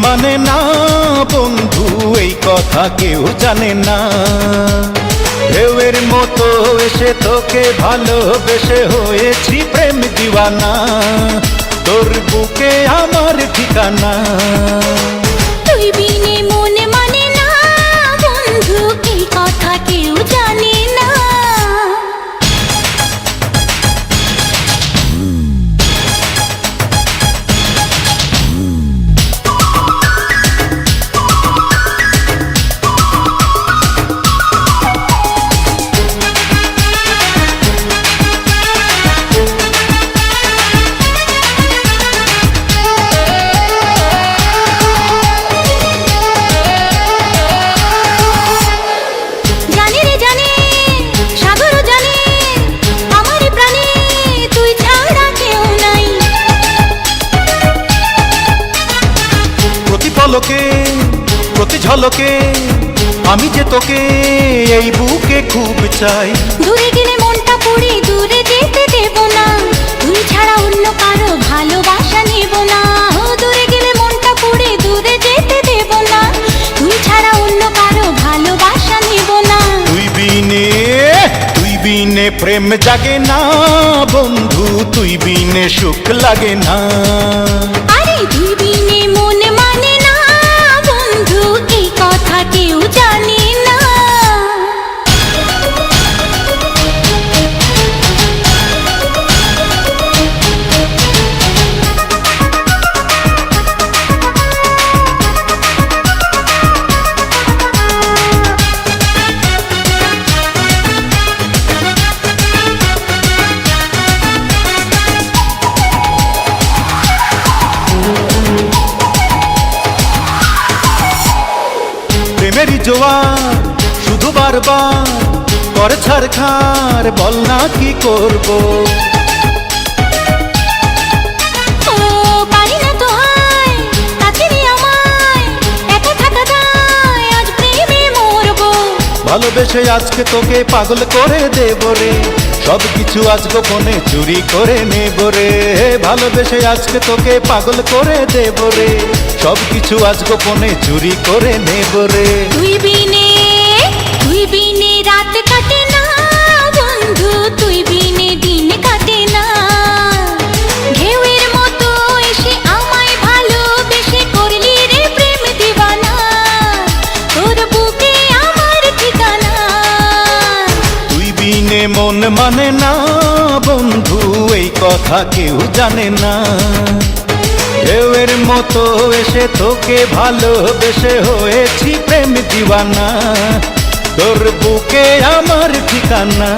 মানে না বন্ধু, এই কথা কেউ জানে না। ঢেউয়ের মতো এসে তোকে ভালোবেসে হয়েছি প্রেম দিওয়ানা, তোর বুকে আমার ঠিকানা। তুই বিনে মন মানে না বন্ধু, এই কথা কেউ জানে না। প্রতি ঝলকে আমি যে তোকে এই বুকে খুব চাই। দূরে গেলে মনটা পুড়ে দূরে যেতে দেব না, তুই ছাড়া অন্য কারো ভালোবাসা নেব না। দূরে গেলে মনটা পুড়ে দূরে যেতে দেব না, তুই ছাড়া অন্য কারো ভালোবাসা নেব না। তুই বিনে প্রেম জাগে না বন্ধু, তুই বিনে সুখ লাগে না। আরে তুই বিনে মন মানে না বন্ধু, এই কথা কেউ জানে না। প্রেমেরই জোয়ার শুধু বারবার করে ছাড়খাড়, বল না কি করব। পারি না তো হায় কাছে নিয়ে আমায়, একা থাকা যায় আজ প্রেমে মরবো। ভালোবেসে আজকে তোকে পাগল করে দেব রে, সব কিছু আজ গোপনে চুরি করে নেব রে। ভালোবেসে আজকে তোকে পাগল করে দেব রে, সব কিছু আজ গোপনে চুরি করে নেব রে। তুই বিনে রাত কাটে না বন্ধু, তুই বিনে দিন কাটে না। ঢেউয়ের মতো এসে আমায় ভালোবেসে করলি রে প্রেম দিওয়ানা, তোর বুকে আমার ঠিকানা। তুই বিনে মন মানে না বন্ধু, এই কথা কেউ জানে না। ঢেউয়ের মতো এসে তোকে ভালোবেসে হয়েছি প্রেম দিওয়ানা, তোর বুকে আমার ঠিকানা।